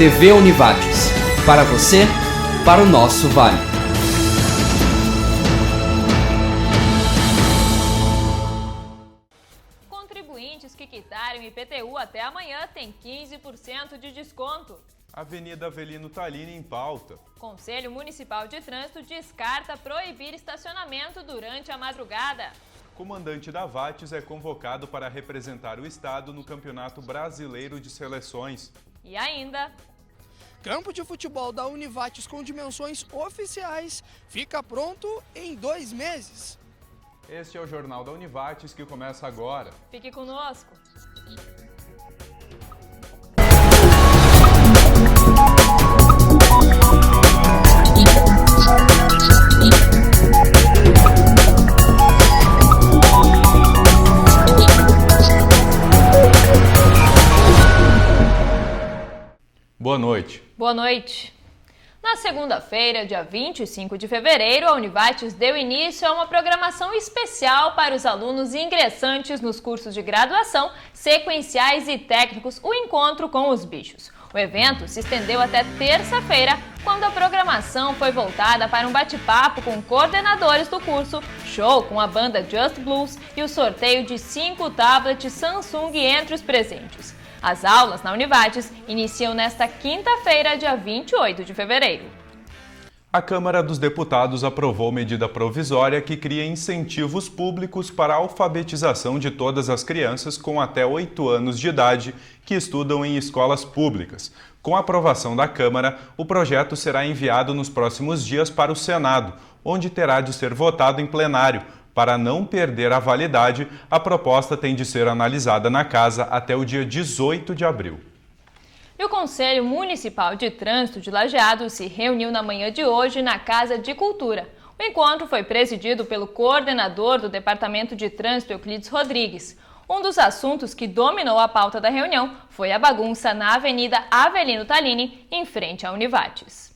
TV Univates. Para você, para o nosso Vale. Contribuintes que quitarem IPTU até amanhã têm 15% de desconto. Avenida Avelino Tallini em pauta. Conselho Municipal de Trânsito descarta proibir estacionamento durante a madrugada. Comandante da VATES é convocado para representar o estado no Campeonato Brasileiro de Seleções. E ainda... Campo de futebol da Univates com dimensões oficiais fica pronto em 2 meses. Este é o Jornal da Univates que começa agora. Fique conosco. Boa noite. Boa noite. Na segunda-feira, dia 25 de fevereiro, a Univates deu início a uma programação especial para os alunos ingressantes nos cursos de graduação, sequenciais e técnicos, o Encontro com os Bichos. O evento se estendeu até terça-feira, quando a programação foi voltada para um bate-papo com coordenadores do curso, show com a banda Just Blues e o sorteio de 5 tablets Samsung entre os presentes. As aulas na Univates iniciam nesta quinta-feira, dia 28 de fevereiro. A Câmara dos Deputados aprovou medida provisória que cria incentivos públicos para a alfabetização de todas as crianças com até 8 anos de idade que estudam em escolas públicas. Com a aprovação da Câmara, o projeto será enviado nos próximos dias para o Senado, onde terá de ser votado em plenário. Para não perder a validade, a proposta tem de ser analisada na Casa até o dia 18 de abril. E o Conselho Municipal de Trânsito de Lajeado se reuniu na manhã de hoje na Casa de Cultura. O encontro foi presidido pelo coordenador do Departamento de Trânsito, Euclides Rodrigues. Um dos assuntos que dominou a pauta da reunião foi a bagunça na Avenida Avelino Tallini, em frente à Univates.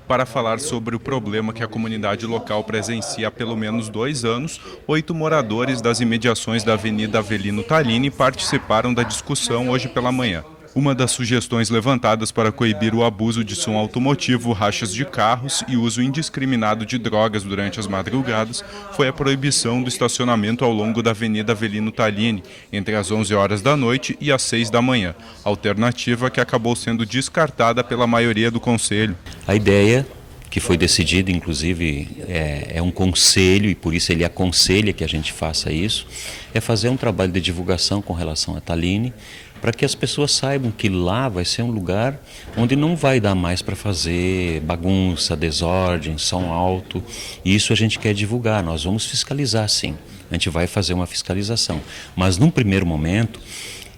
Para falar sobre o problema que a comunidade local presencia há pelo menos 2 anos, 8 moradores das imediações da Avenida Avelino Tallini participaram da discussão hoje pela manhã. Uma das sugestões levantadas para coibir o abuso de som automotivo, rachas de carros e uso indiscriminado de drogas durante as madrugadas foi a proibição do estacionamento ao longo da Avenida Avelino Tallini, entre as 11 horas da noite e as 6 da manhã, alternativa que acabou sendo descartada pela maioria do Conselho. A ideia, que foi decidida, inclusive, é um conselho, e por isso ele aconselha que a gente faça isso, é fazer um trabalho de divulgação com relação a Tallini, para que as pessoas saibam que lá vai ser um lugar onde não vai dar mais para fazer bagunça, desordem, som alto. E isso a gente quer divulgar, nós vamos fiscalizar sim, a gente vai fazer uma fiscalização. Mas num primeiro momento,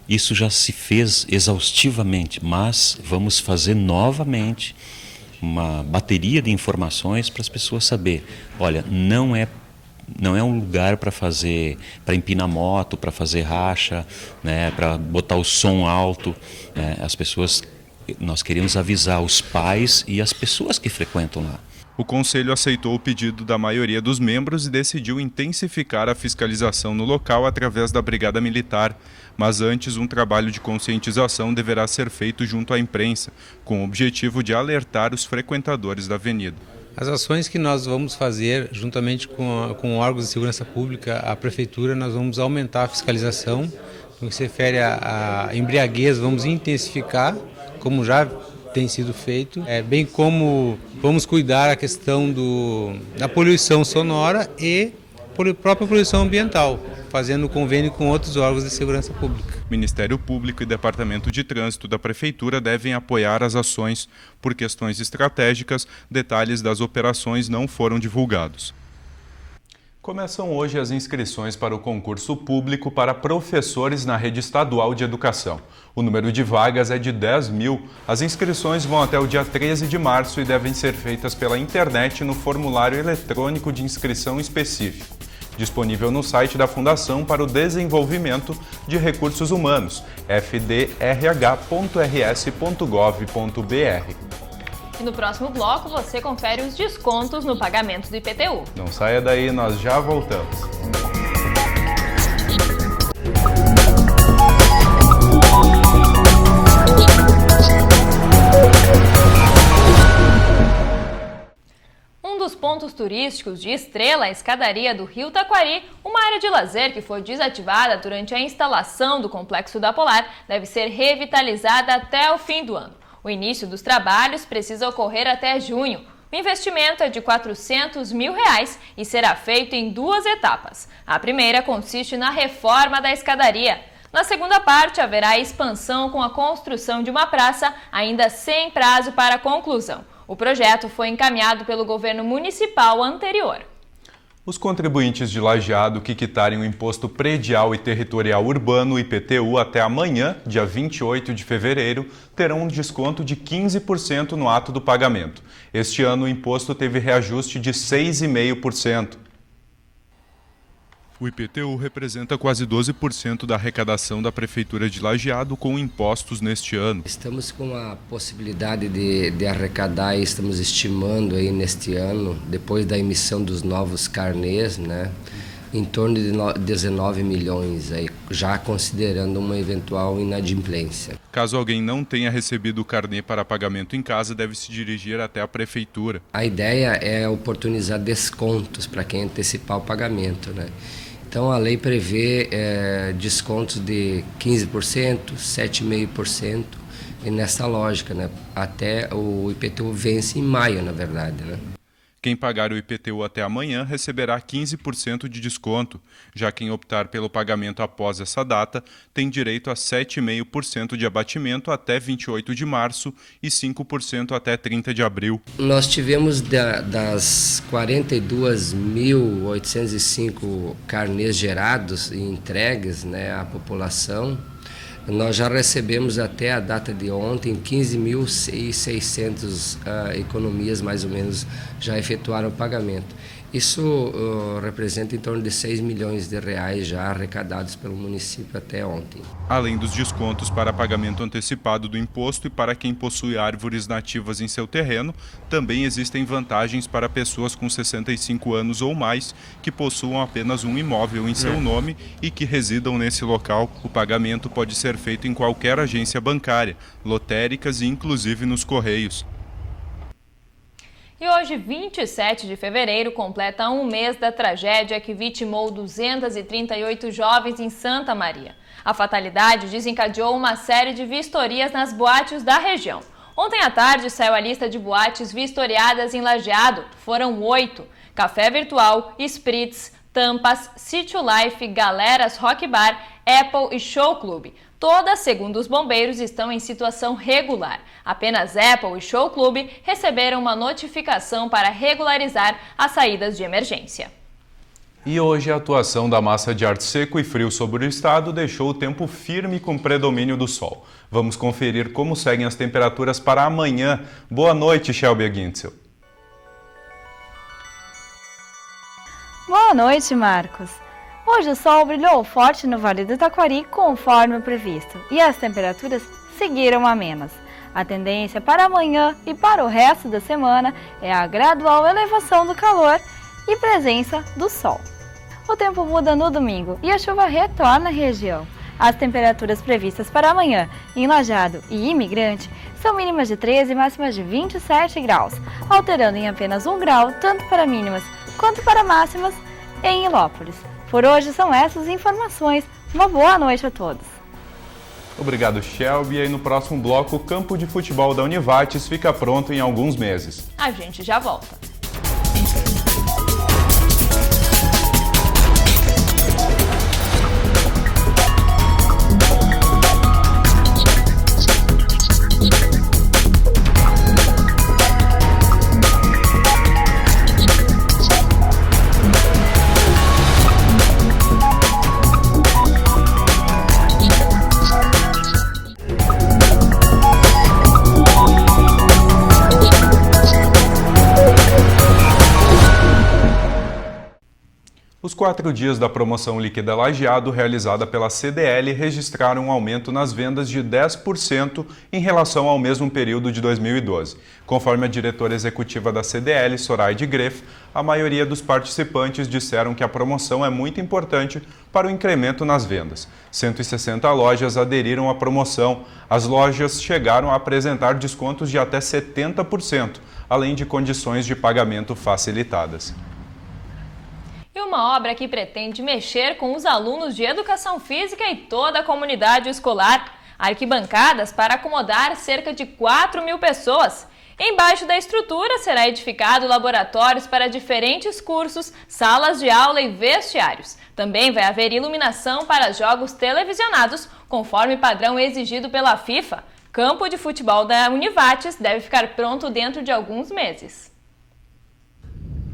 isso já se fez exaustivamente, mas vamos fazer novamente uma bateria de informações para as pessoas saberem. Olha, não é um lugar para empinar moto, para fazer racha, né, para botar o som alto. Né, nós queremos avisar os pais e as pessoas que frequentam lá. O Conselho aceitou o pedido da maioria dos membros e decidiu intensificar a fiscalização no local através da Brigada Militar. Mas antes, um trabalho de conscientização deverá ser feito junto à imprensa, com o objetivo de alertar os frequentadores da avenida. As ações que nós vamos fazer, juntamente com órgãos de segurança pública, a Prefeitura, nós vamos aumentar a fiscalização. No que se refere à embriaguez, vamos intensificar, como já tem sido feito, bem como vamos cuidar a questão da poluição sonora e própria poluição ambiental, fazendo convênio com outros órgãos de segurança pública. Ministério Público e Departamento de Trânsito da Prefeitura devem apoiar as ações. Por questões estratégicas, detalhes das operações não foram divulgados. Começam hoje as inscrições para o concurso público para professores na rede estadual de educação. O número de vagas é de 10.000. As inscrições vão até o dia 13 de março e devem ser feitas pela internet no formulário eletrônico de inscrição específico, disponível no site da Fundação para o Desenvolvimento de Recursos Humanos, fdrh.rs.gov.br. E no próximo bloco você confere os descontos no pagamento do IPTU. Não saia daí, nós já voltamos. pontos turísticos de Estrela, a escadaria do Rio Taquari, uma área de lazer que foi desativada durante a instalação do Complexo da Polar deve ser revitalizada até o fim do ano. O início dos trabalhos precisa ocorrer até junho. O investimento é de R$400 mil e será feito em 2 etapas. A primeira consiste na reforma da escadaria. Na segunda parte, haverá expansão com a construção de uma praça, ainda sem prazo para conclusão. O projeto foi encaminhado pelo governo municipal anterior. Os contribuintes de Lajeado que quitarem o Imposto Predial e Territorial Urbano, IPTU, até amanhã, dia 28 de fevereiro, terão um desconto de 15% no ato do pagamento. Este ano, o imposto teve reajuste de 6,5%. O IPTU representa quase 12% da arrecadação da Prefeitura de Lajeado com impostos neste ano. Estamos com a possibilidade de arrecadar, e estamos estimando aí neste ano, depois da emissão dos novos carnês, né, em torno de 19 milhões, aí, já considerando uma eventual inadimplência. Caso alguém não tenha recebido o carnê para pagamento em casa, deve se dirigir até a Prefeitura. A ideia é oportunizar descontos para quem antecipar o pagamento, né? Então, a lei prevê descontos de 15%, 7,5%, e nessa lógica, né? Até o IPTU vence em maio, na verdade, né? Quem pagar o IPTU até amanhã receberá 15% de desconto. Já quem optar pelo pagamento após essa data tem direito a 7,5% de abatimento até 28 de março e 5% até 30 de abril. Nós tivemos das 42.805 carnês gerados e entregues, né, à população. Nós já recebemos até a data de ontem 15.600 economias, mais ou menos, já efetuaram o pagamento. Isso representa em torno de 6 milhões de reais já arrecadados pelo município até ontem. Além dos descontos para pagamento antecipado do imposto e para quem possui árvores nativas em seu terreno, também existem vantagens para pessoas com 65 anos ou mais que possuam apenas um imóvel em seu nome e que residam nesse local. O pagamento pode ser feito em qualquer agência bancária, lotéricas e inclusive nos Correios. E hoje, 27 de fevereiro, completa um mês da tragédia que vitimou 238 jovens em Santa Maria. A fatalidade desencadeou uma série de vistorias nas boates da região. Ontem à tarde saiu a lista de boates vistoriadas em Lajeado. Foram 8. Café Virtual, Spritz, Tampas, City Life, Galeras Rock Bar, Apple e Show Club. Todas, segundo os bombeiros, estão em situação regular. Apenas Apple e Show Club receberam uma notificação para regularizar as saídas de emergência. E hoje a atuação da massa de ar seco e frio sobre o estado deixou o tempo firme com predomínio do sol. Vamos conferir como seguem as temperaturas para amanhã. Boa noite, Shelby Gintzel. Boa noite, Marcos. Hoje o sol brilhou forte no Vale do Taquari, conforme o previsto, e as temperaturas seguiram amenas. A tendência para amanhã e para o resto da semana é a gradual elevação do calor e presença do sol. O tempo muda no domingo e a chuva retorna à região. As temperaturas previstas para amanhã em Lajeado e Imigrante são mínimas de 13 e máximas de 27 graus, alterando em apenas 1 grau tanto para mínimas quanto para máximas em Ilópolis. Por hoje são essas informações. Uma boa noite a todos. Obrigado, Shelby. E aí no próximo bloco, o campo de futebol da Univates fica pronto em alguns meses. A gente já volta. 4 dias da promoção Líquida Lajeado, realizada pela CDL, registraram um aumento nas vendas de 10% em relação ao mesmo período de 2012. Conforme a diretora executiva da CDL, Soraide Greff, a maioria dos participantes disseram que a promoção é muito importante para o incremento nas vendas. 160 lojas aderiram à promoção. As lojas chegaram a apresentar descontos de até 70%, além de condições de pagamento facilitadas. E uma obra que pretende mexer com os alunos de educação física e toda a comunidade escolar. Arquibancadas para acomodar cerca de 4.000 pessoas. Embaixo da estrutura será edificado laboratórios para diferentes cursos, salas de aula e vestiários. Também vai haver iluminação para jogos televisionados, conforme padrão exigido pela FIFA. Campo de futebol da Univates deve ficar pronto dentro de alguns meses.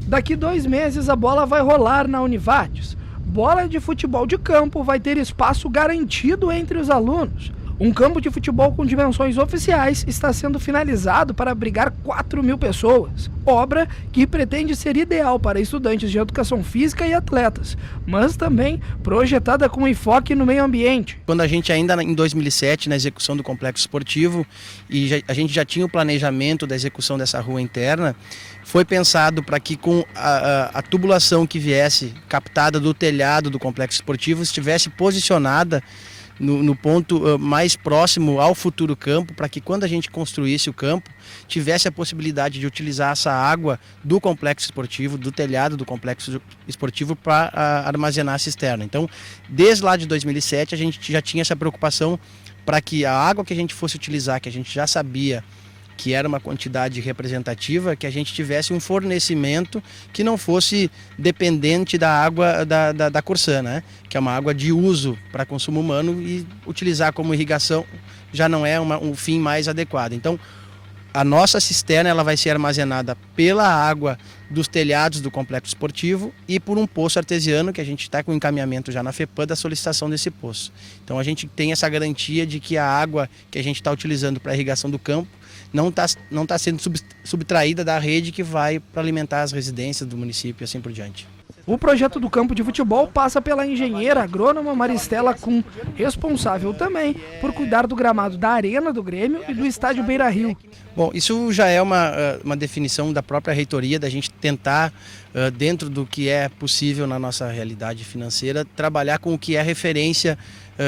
Daqui 2 meses a bola vai rolar na Univates. Bola de futebol de campo vai ter espaço garantido entre os alunos. Um campo de futebol com dimensões oficiais está sendo finalizado para abrigar 4.000 pessoas. Obra que pretende ser ideal para estudantes de educação física e atletas, mas também projetada com enfoque no meio ambiente. Quando a gente ainda em 2007, na execução do complexo esportivo, e a gente já tinha o planejamento da execução dessa rua interna, foi pensado para que com a tubulação que viesse captada do telhado do complexo esportivo estivesse posicionada no ponto mais próximo ao futuro campo, para que quando a gente construísse o campo, tivesse a possibilidade de utilizar essa água do complexo esportivo, do telhado do complexo esportivo, para armazenar a cisterna. Então, desde lá de 2007, a gente já tinha essa preocupação para que a água que a gente fosse utilizar, que a gente já sabia que era uma quantidade representativa, que a gente tivesse um fornecimento que não fosse dependente da água da Corsã, né? Que é uma água de uso para consumo humano, e utilizar como irrigação já não é um fim mais adequado. Então, a nossa cisterna ela vai ser armazenada pela água dos telhados do complexo esportivo e por um poço artesiano, que a gente está com encaminhamento já na FEPAM da solicitação desse poço. Então a gente tem essa garantia de que a água que a gente está utilizando para a irrigação do campo não tá sendo subtraída da rede que vai para alimentar as residências do município e assim por diante. O projeto do campo de futebol passa pela engenheira agrônoma Maristela Kuhn, responsável também por cuidar do gramado da Arena do Grêmio e do estádio Beira-Rio. Bom, isso já é uma definição da própria reitoria, da gente tentar, dentro do que é possível na nossa realidade financeira, trabalhar com o que é referência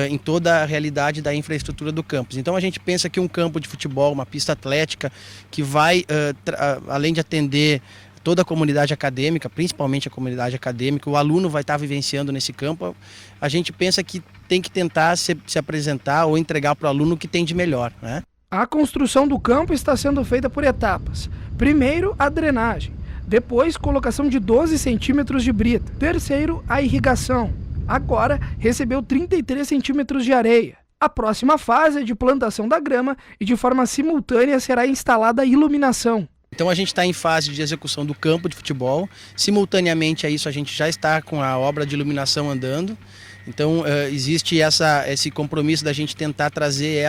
em toda a realidade da infraestrutura do campus. Então a gente pensa que um campo de futebol, uma pista atlética, que vai, além de atender toda a comunidade acadêmica, principalmente a comunidade acadêmica, o aluno vai estar vivenciando nesse campo, a gente pensa que tem que tentar se apresentar ou entregar para o aluno o que tem de melhor, né? A construção do campo está sendo feita por etapas. Primeiro, a drenagem. Depois, colocação de 12 centímetros de brita. Terceiro, a irrigação. Agora, recebeu 33 centímetros de areia. A próxima fase é de plantação da grama e de forma simultânea será instalada a iluminação. Então a gente está em fase de execução do campo de futebol. Simultaneamente a isso a gente já está com a obra de iluminação andando. Então existe esse compromisso da gente tentar trazer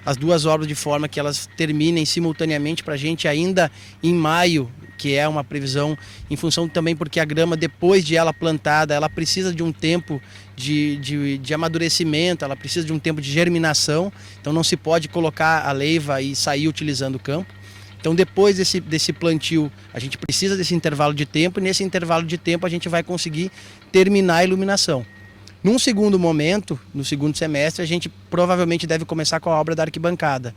as duas obras de forma que elas terminem simultaneamente para a gente ainda em maio, que é uma previsão em função também porque a grama, depois de ela plantada, ela precisa de um tempo de amadurecimento, ela precisa de um tempo de germinação, então não se pode colocar a leiva e sair utilizando o campo. Então depois desse plantio a gente precisa desse intervalo de tempo, e nesse intervalo de tempo a gente vai conseguir terminar a iluminação. Num segundo momento, no segundo semestre, a gente provavelmente deve começar com a obra da arquibancada,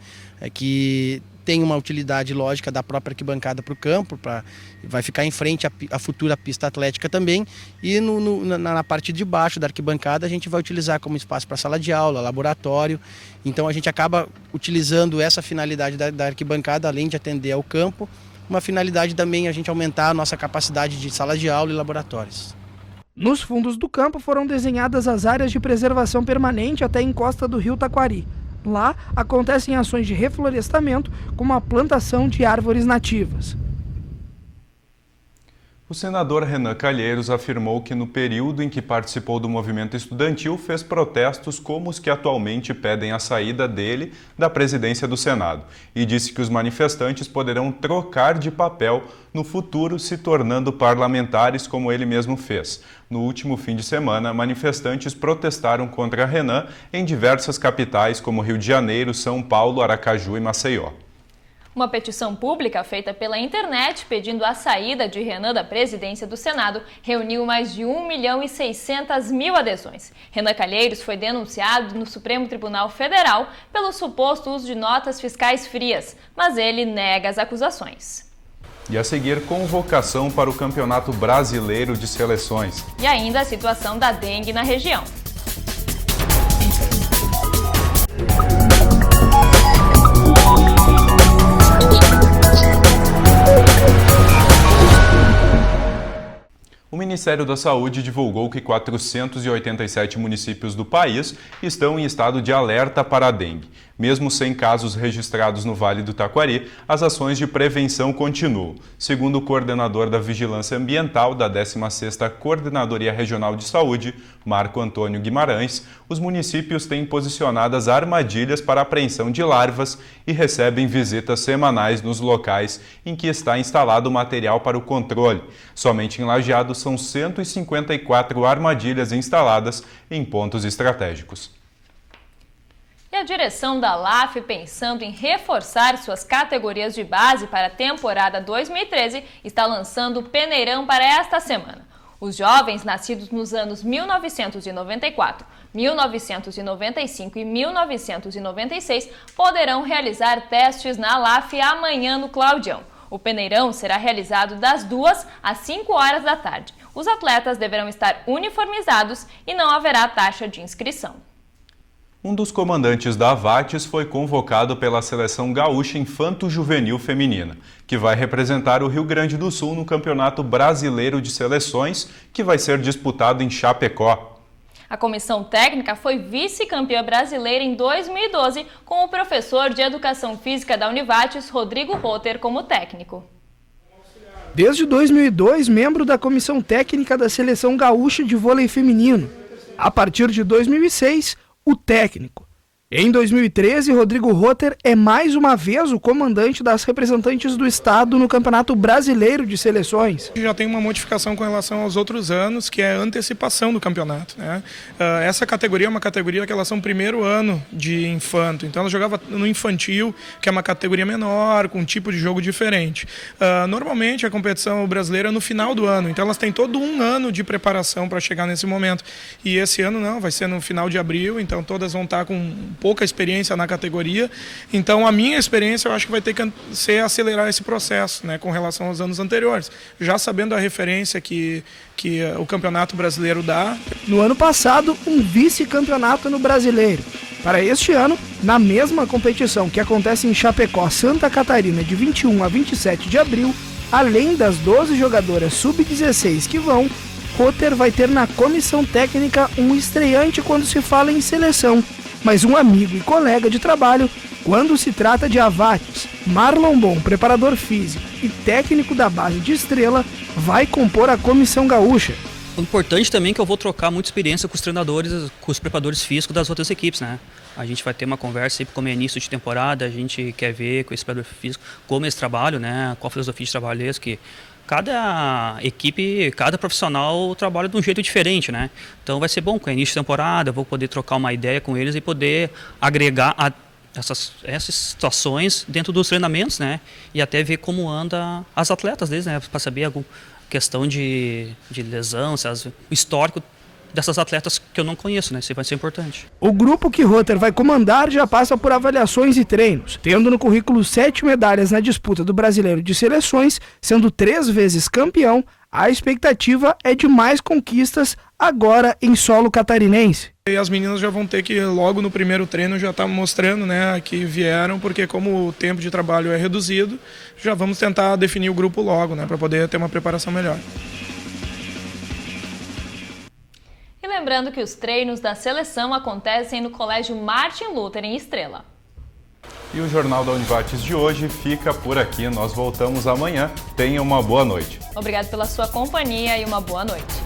que tem uma utilidade lógica da própria arquibancada para o campo, vai ficar em frente à futura pista atlética também, e na parte de baixo da arquibancada a gente vai utilizar como espaço para sala de aula, laboratório. Então a gente acaba utilizando essa finalidade da arquibancada, além de atender ao campo, uma finalidade também a gente aumentar a nossa capacidade de sala de aula e laboratórios. Nos fundos do campo foram desenhadas as áreas de preservação permanente até a encosta do rio Taquari. Lá acontecem ações de reflorestamento, como a plantação de árvores nativas. O senador Renan Calheiros afirmou que no período em que participou do movimento estudantil fez protestos como os que atualmente pedem a saída dele da presidência do Senado e disse que os manifestantes poderão trocar de papel no futuro, se tornando parlamentares como ele mesmo fez. No último fim de semana, manifestantes protestaram contra Renan em diversas capitais como Rio de Janeiro, São Paulo, Aracaju e Maceió. Uma petição pública feita pela internet pedindo a saída de Renan da presidência do Senado reuniu mais de 1.600.000 adesões. Renan Calheiros foi denunciado no Supremo Tribunal Federal pelo suposto uso de notas fiscais frias, mas ele nega as acusações. E a seguir, convocação para o Campeonato Brasileiro de Seleções. E ainda a situação da dengue na região. O Ministério da Saúde divulgou que 487 municípios do país estão em estado de alerta para a dengue. Mesmo sem casos registrados no Vale do Taquari, as ações de prevenção continuam. Segundo o coordenador da Vigilância Ambiental da 16ª Coordenadoria Regional de Saúde, Marco Antônio Guimarães, os municípios têm posicionadas armadilhas para apreensão de larvas e recebem visitas semanais nos locais em que está instalado o material para o controle. Somente em Lajeado são 154 armadilhas instaladas em pontos estratégicos. E a direção da LAF, pensando em reforçar suas categorias de base para a temporada 2013, está lançando o Peneirão para esta semana. Os jovens nascidos nos anos 1994, 1995 e 1996 poderão realizar testes na LAF amanhã no Claudião. O Peneirão será realizado das 2 às 5 horas da tarde. Os atletas deverão estar uniformizados e não haverá taxa de inscrição. Um dos comandantes da AVATES foi convocado pela Seleção Gaúcha Infanto-Juvenil Feminina, que vai representar o Rio Grande do Sul no Campeonato Brasileiro de Seleções, que vai ser disputado em Chapecó. A comissão técnica foi vice-campeã brasileira em 2012, com o professor de Educação Física da Univates, Rodrigo Rotter, como técnico. Desde 2002, membro da comissão técnica da Seleção Gaúcha de Vôlei Feminino. A partir de 2006, o técnico. Em 2013, Rodrigo Rotter é mais uma vez o comandante das representantes do estado no Campeonato Brasileiro de Seleções. Já tem uma modificação com relação aos outros anos, que é a antecipação do campeonato, né? Essa categoria é uma categoria que elas são primeiro ano de infanto, então ela jogava no infantil, que é uma categoria menor, com um tipo de jogo diferente. Normalmente a competição brasileira é no final do ano, então elas têm todo um ano de preparação para chegar nesse momento. E esse ano não, vai ser no final de abril, então todas vão estar com pouca experiência na categoria, então a minha experiência eu acho que vai ter que ser acelerar esse processo, né, com relação aos anos anteriores, já sabendo a referência que o Campeonato Brasileiro dá. No ano passado, um vice-campeonato no Brasileiro. Para este ano, na mesma competição que acontece em Chapecó, Santa Catarina, de 21 a 27 de abril, além das 12 jogadoras sub-16 que vão, Rotter vai ter na comissão técnica um estreante quando se fala em seleção, mas um amigo e colega de trabalho quando se trata de AVATES. Marlon Bon, preparador físico e técnico da base de Estrela, vai compor a comissão gaúcha. O importante também é que eu vou trocar muita experiência com os treinadores, com os preparadores físicos das outras equipes, né? A gente vai ter uma conversa sempre como é início de temporada, a gente quer ver com esse preparador físico como eles trabalham, né? Qual a filosofia de trabalho deles, que cada equipe, cada profissional trabalha de um jeito diferente, né? Então vai ser bom com o início de temporada, eu vou poder trocar uma ideia com eles e poder agregar essas situações dentro dos treinamentos, né? E até ver como anda as atletas deles, né? Para saber alguma questão de lesão, o histórico dessas atletas que eu não conheço, né? Isso vai ser importante. O grupo que Rotter vai comandar já passa por avaliações e treinos, tendo no currículo 7 medalhas na disputa do Brasileiro de Seleções, sendo 3 vezes campeão. A expectativa é de mais conquistas agora em solo catarinense. E as meninas já vão ter que, logo no primeiro treino, já estar mostrando, né, que vieram, porque como o tempo de trabalho é reduzido, já vamos tentar definir o grupo logo, né, para poder ter uma preparação melhor. E lembrando que os treinos da seleção acontecem no Colégio Martin Luther, em Estrela. E o Jornal da Univates de hoje fica por aqui. Nós voltamos amanhã. Tenha uma boa noite. Obrigado pela sua companhia e uma boa noite.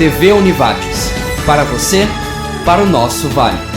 TV Univates. Para você, para o nosso Vale.